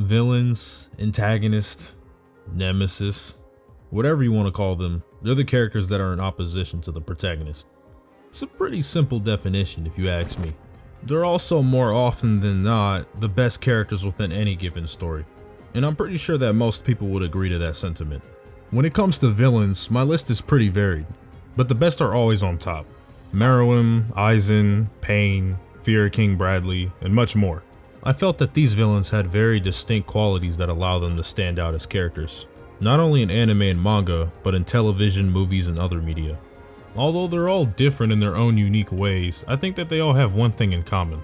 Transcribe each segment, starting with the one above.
Villains, antagonists, nemesis, whatever you want to call them, they're the characters that are in opposition to the protagonist. It's a pretty simple definition if you ask me. They're also more often than not the best characters within any given story, and I'm pretty sure that most people would agree to that sentiment. When it comes to villains, my list is pretty varied, but the best are always on top. Meruem, Eisen, Pain, Fear King Bradley, and much more. I felt that these villains had very distinct qualities that allow them to stand out as characters, not only in anime and manga, but in television, movies, and other media. Although they're all different in their own unique ways, I think that they all have one thing in common,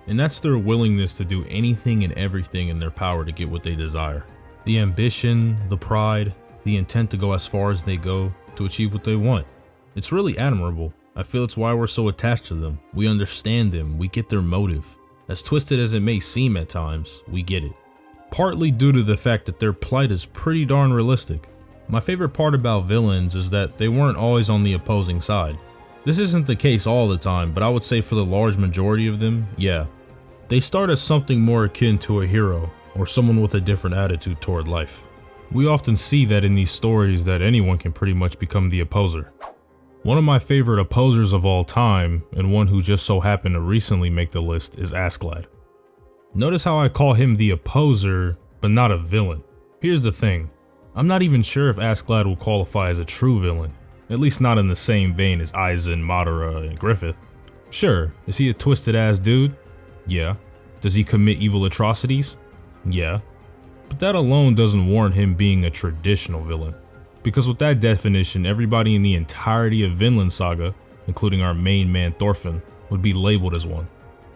and that's their willingness to do anything and everything in their power to get what they desire. The ambition, the pride, the intent to go as far as they go to achieve what they want. It's really admirable. I feel it's why we're so attached to them. We understand them, we get their motive. As twisted as it may seem at times, we get it. Partly due to the fact that their plight is pretty darn realistic. My favorite part about villains is that they weren't always on the opposing side. This isn't the case all the time, but I would say for the large majority of them, yeah. They start as something more akin to a hero, or someone with a different attitude toward life. We often see that in these stories that anyone can pretty much become the opposer. One of my favorite opposers of all time, and one who just so happened to recently make the list, is Askeladd. Notice how I call him the opposer, but not a villain. Here's the thing, I'm not even sure if Askeladd will qualify as a true villain, at least not in the same vein as Eisen, Madara, and Griffith. Sure, is he a twisted ass dude? Yeah. Does he commit evil atrocities? Yeah. But that alone doesn't warrant him being a traditional villain. Because with that definition, everybody in the entirety of Vinland Saga, including our main man Thorfinn, would be labeled as one.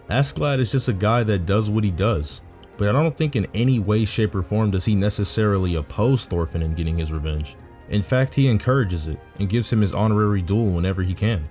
Askeladd is just a guy that does what he does, but I don't think in any way, shape, or form does he necessarily oppose Thorfinn in getting his revenge. In fact, he encourages it and gives him his honorary duel whenever he can.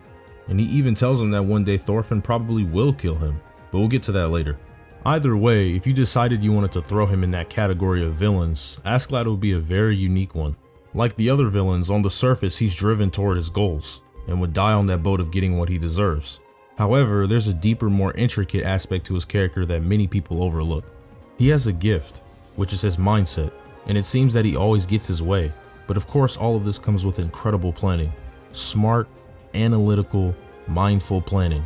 And he even tells him that one day Thorfinn probably will kill him, but we'll get to that later. Either way, if you decided you wanted to throw him in that category of villains, Askeladd would be a very unique one. Like the other villains, on the surface he's driven toward his goals, and would die on that boat of getting what he deserves. However, there's a deeper, more intricate aspect to his character that many people overlook. He has a gift, which is his mindset, and it seems that he always gets his way. But of course, all of this comes with incredible planning. Smart, analytical, mindful planning.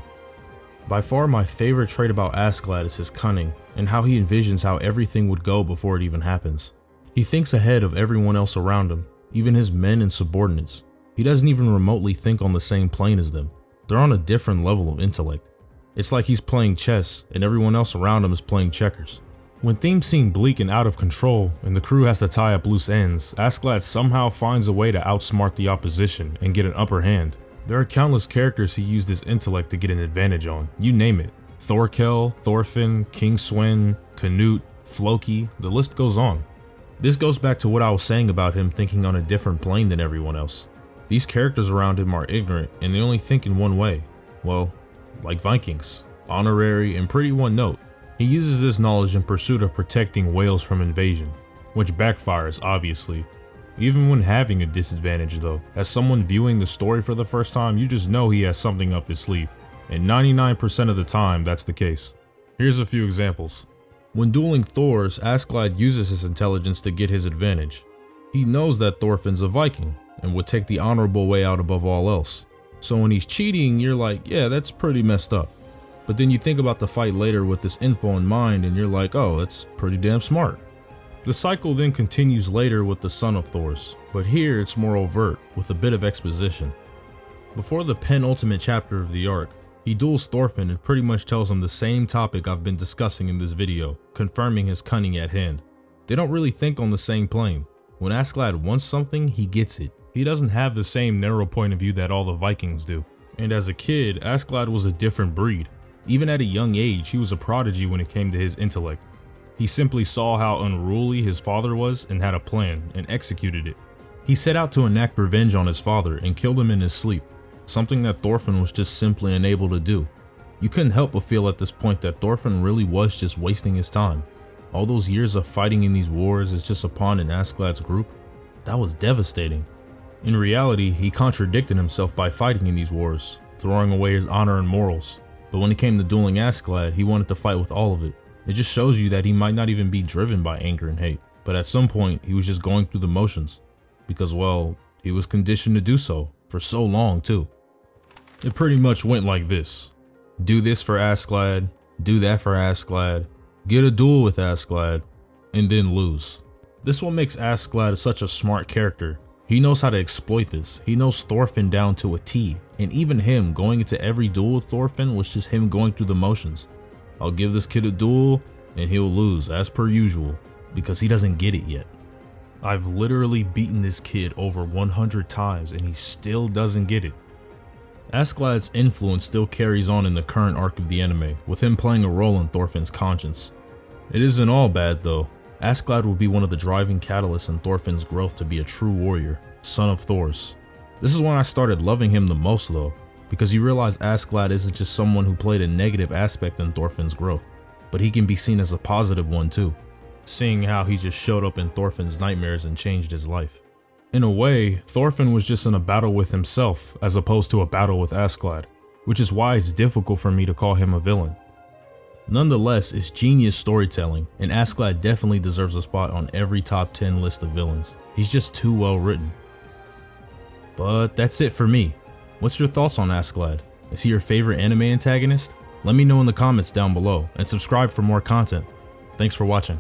By far my favorite trait about Askeladd is his cunning, and how he envisions how everything would go before it even happens. He thinks ahead of everyone else around him, even his men and subordinates. He doesn't even remotely think on the same plane as them. They're on a different level of intellect. It's like he's playing chess and everyone else around him is playing checkers. When things seem bleak and out of control and the crew has to tie up loose ends, Askeladd somehow finds a way to outsmart the opposition and get an upper hand. There are countless characters he used his intellect to get an advantage on, you name it. Thorkel, Thorfinn, King Sven, Canute, Floki, the list goes on. This goes back to what I was saying about him thinking on a different plane than everyone else. These characters around him are ignorant and they only think in one way. Well, like Vikings, honorary and pretty one note. He uses this knowledge in pursuit of protecting whales from invasion, which backfires obviously. Even when having a disadvantage though, as someone viewing the story for the first time, you just know he has something up his sleeve, and 99% of the time that's the case. Here's a few examples. When dueling Thors, Askeladd uses his intelligence to get his advantage. He knows that Thorfinn's a Viking, and would take the honorable way out above all else. So when he's cheating, you're like, yeah, that's pretty messed up. But then you think about the fight later with this info in mind and you're like, oh, that's pretty damn smart. The cycle then continues later with the son of Thors, but here it's more overt with a bit of exposition. Before the penultimate chapter of the arc, he duels Thorfinn and pretty much tells him the same topic I've been discussing in this video, confirming his cunning at hand. They don't really think on the same plane. When Askeladd wants something, he gets it. He doesn't have the same narrow point of view that all the Vikings do. And as a kid, Askeladd was a different breed. Even at a young age, he was a prodigy when it came to his intellect. He simply saw how unruly his father was and had a plan, and executed it. He set out to enact revenge on his father and killed him in his sleep, something that Thorfinn was just simply unable to do. You couldn't help but feel at this point that Thorfinn really was just wasting his time. All those years of fighting in these wars as just a pawn in Askeladd's group, that was devastating. In reality, he contradicted himself by fighting in these wars, throwing away his honor and morals. But when it came to dueling Askeladd, he wanted to fight with all of it. It just shows you that he might not even be driven by anger and hate, but at some point he was just going through the motions because, well, he was conditioned to do so for so long too. It pretty much went like this. Do this for Askeladd, do that for Askeladd, get a duel with Askeladd, and then lose. This is what makes Askeladd such a smart character. He knows how to exploit this. He knows Thorfinn down to a T, and even him going into every duel with Thorfinn was just him going through the motions. I'll give this kid a duel and he'll lose as per usual because he doesn't get it yet. I've literally beaten this kid over 100 times and he still doesn't get it. Askeladd's influence still carries on in the current arc of the anime, with him playing a role in Thorfinn's conscience. It isn't all bad though. Askeladd will be one of the driving catalysts in Thorfinn's growth to be a true warrior, son of Thor's. This is when I started loving him the most though, because you realize Askeladd isn't just someone who played a negative aspect in Thorfinn's growth, but he can be seen as a positive one too, seeing how he just showed up in Thorfinn's nightmares and changed his life. In a way, Thorfinn was just in a battle with himself as opposed to a battle with Askeladd, which is why it's difficult for me to call him a villain. Nonetheless, it's genius storytelling, and Askeladd definitely deserves a spot on every top 10 list of villains. He's just too well written. But that's it for me. What's your thoughts on Askeladd? Is he your favorite anime antagonist? Let me know in the comments down below, and subscribe for more content. Thanks for watching.